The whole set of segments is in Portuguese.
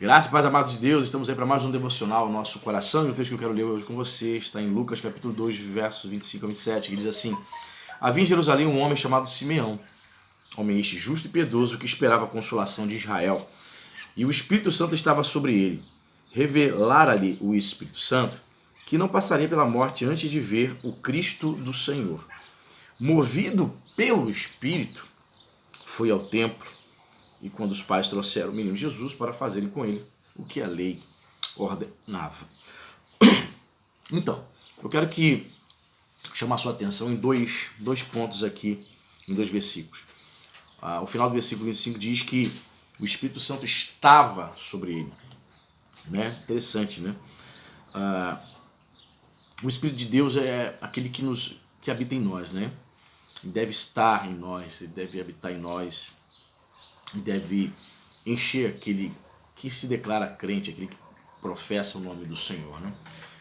Graças e paz, amados de Deus, estamos aí para mais um devocional, nosso coração, e o texto que eu quero ler hoje com você está em Lucas capítulo 2, versos 25 a 27, que diz assim: Havia em Jerusalém um homem chamado Simeão, homem este justo e piedoso que esperava a consolação de Israel, e o Espírito Santo estava sobre ele. Revelara-lhe o Espírito Santo que não passaria pela morte antes de ver o Cristo do Senhor. Movido pelo Espírito, foi ao templo, e quando os pais trouxeram o menino Jesus para fazerem com ele o que a lei ordenava. Então, eu quero chamar a sua atenção em dois pontos aqui, em dois versículos. O final do versículo 25 diz que o Espírito Santo estava sobre ele. Né? Interessante, né? O Espírito de Deus é aquele que habita em nós, né? Ele deve estar em nós, ele deve habitar em nós, deve encher aquele que se declara crente, aquele que professa o nome do Senhor. Né?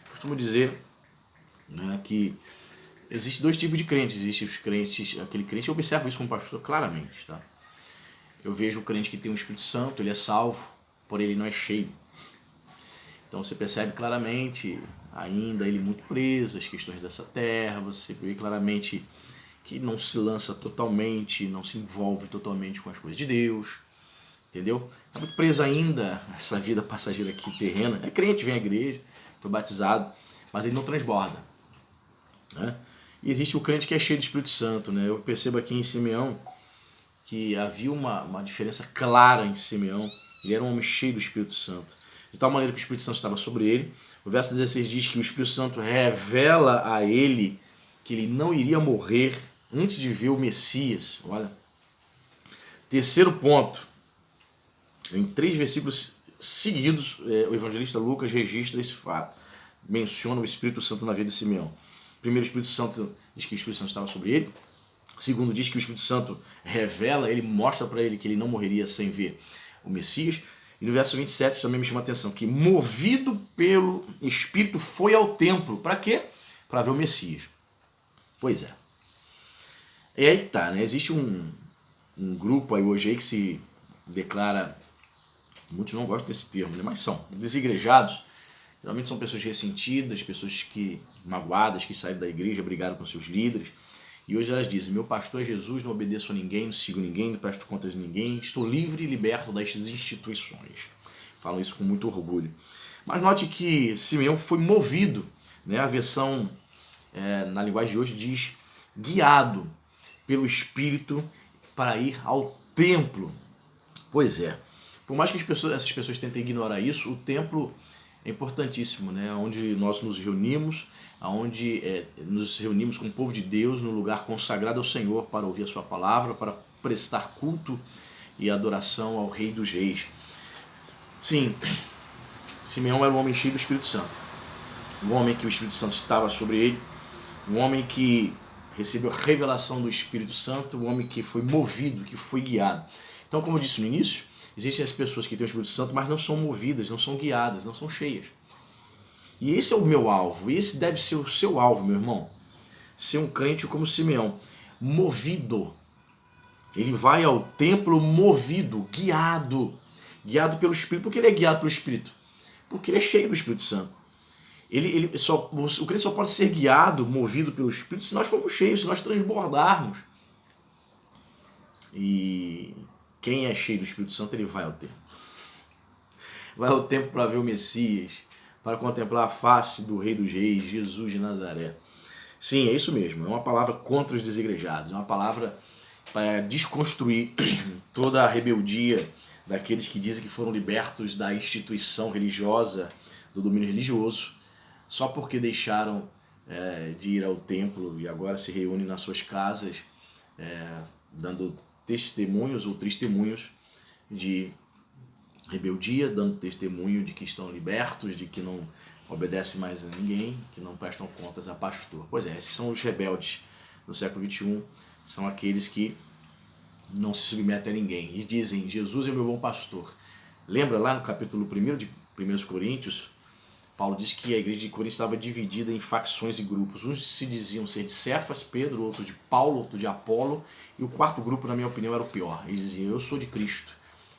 Costumo dizer, né, que existe dois tipos de crentes. Existe os crentes, aquele crente, eu observo isso como pastor claramente. Tá? Eu vejo o crente que tem o Espírito Santo, ele é salvo, porém ele não é cheio. Então você percebe claramente ainda ele muito preso às questões dessa terra, você vê claramente que não se lança totalmente, não se envolve totalmente com as coisas de Deus, entendeu? Está muito preso ainda essa vida passageira aqui terrena. É crente, vem à igreja, foi batizado, mas ele não transborda. Né? E existe o crente que é cheio do Espírito Santo. Né? Eu percebo aqui em Simeão que havia uma diferença clara em Simeão. Ele era um homem cheio do Espírito Santo. De tal maneira que o Espírito Santo estava sobre ele. O verso 16 diz que o Espírito Santo revela a ele que ele não iria morrer antes de ver o Messias. Olha. Terceiro ponto. Em 3 versículos seguidos, o evangelista Lucas registra esse fato. Menciona o Espírito Santo na vida de Simeão. Primeiro, o Espírito Santo diz que o Espírito Santo estava sobre ele. Segundo, diz que o Espírito Santo revela, ele mostra para ele que ele não morreria sem ver o Messias. E no verso 27 também me chama a atenção que, movido pelo Espírito, foi ao templo. Para quê? Para ver o Messias. Pois é. E aí que tá, né? Existe um grupo aí hoje aí que se declara, muitos não gostam desse termo, né? Mas são desigrejados. Geralmente são pessoas ressentidas, pessoas magoadas, que saíram da igreja, brigaram com seus líderes. E hoje elas dizem: meu pastor é Jesus, não obedeço a ninguém, não sigo ninguém, não presto contas de ninguém, estou livre e liberto das instituições. Falam isso com muito orgulho. Mas note que Simeão foi movido, né? A versão na linguagem de hoje diz guiado pelo Espírito para ir ao templo. Pois é. Por mais que essas pessoas tentem ignorar isso, o templo é importantíssimo, né? Onde nós nos reunimos, onde nos reunimos com o povo de Deus, num lugar consagrado ao Senhor para ouvir a sua palavra, para prestar culto e adoração ao Rei dos Reis. Sim, Simeão era um homem cheio do Espírito Santo. Um homem que o Espírito Santo estava sobre ele, um homem que recebeu a revelação do Espírito Santo, um homem que foi movido, que foi guiado. Então, como eu disse no início, existem as pessoas que têm o Espírito Santo, mas não são movidas, não são guiadas, não são cheias. E esse é o meu alvo, esse deve ser o seu alvo, meu irmão. Ser um crente como Simeão, movido. Ele vai ao templo movido, guiado pelo Espírito. Por que ele é guiado pelo Espírito? Porque ele é cheio do Espírito Santo. O crente só pode ser guiado, movido pelo Espírito, se nós formos cheios, se nós transbordarmos. E quem é cheio do Espírito Santo, ele vai ao templo. Vai ao templo para ver o Messias, para contemplar a face do Rei dos Reis, Jesus de Nazaré. Sim, é isso mesmo. É uma palavra contra os desigrejados. É uma palavra para desconstruir toda a rebeldia daqueles que dizem que foram libertos da instituição religiosa, do domínio religioso, só porque deixaram de ir ao templo e agora se reúnem nas suas casas, dando testemunhos ou testemunhos de rebeldia, dando testemunho de que estão libertos, de que não obedecem mais a ninguém, que não prestam contas a pastor. Pois é, esses são os rebeldes do século XXI, são aqueles que não se submetem a ninguém e dizem: Jesus é meu bom pastor. Lembra lá no capítulo 1 de 1 Coríntios, Paulo diz que a igreja de Corinto estava dividida em facções e grupos. Uns se diziam ser de Cefas, Pedro, outros de Paulo, outro de Apolo, e o quarto grupo, na minha opinião, era o pior. Eles diziam: eu sou de Cristo.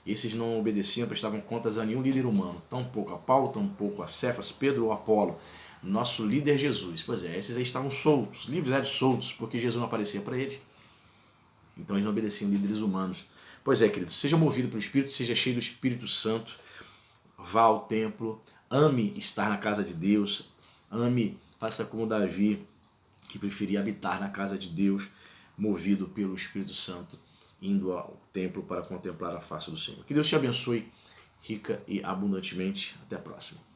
Esses não obedeciam, prestavam contas a nenhum líder humano, tampouco a Paulo, tampouco a Cefas, Pedro ou Apolo. Nosso líder Jesus. Pois é, esses aí estavam soltos, livres, soltos, porque Jesus não aparecia para eles. Então eles não obedeciam líderes humanos. Pois é, querido, seja movido pelo Espírito, seja cheio do Espírito Santo, vá ao templo, ame estar na casa de Deus, ame, faça como Davi, que preferia habitar na casa de Deus, movido pelo Espírito Santo, indo ao templo para contemplar a face do Senhor. Que Deus te abençoe rica e abundantemente. Até a próxima.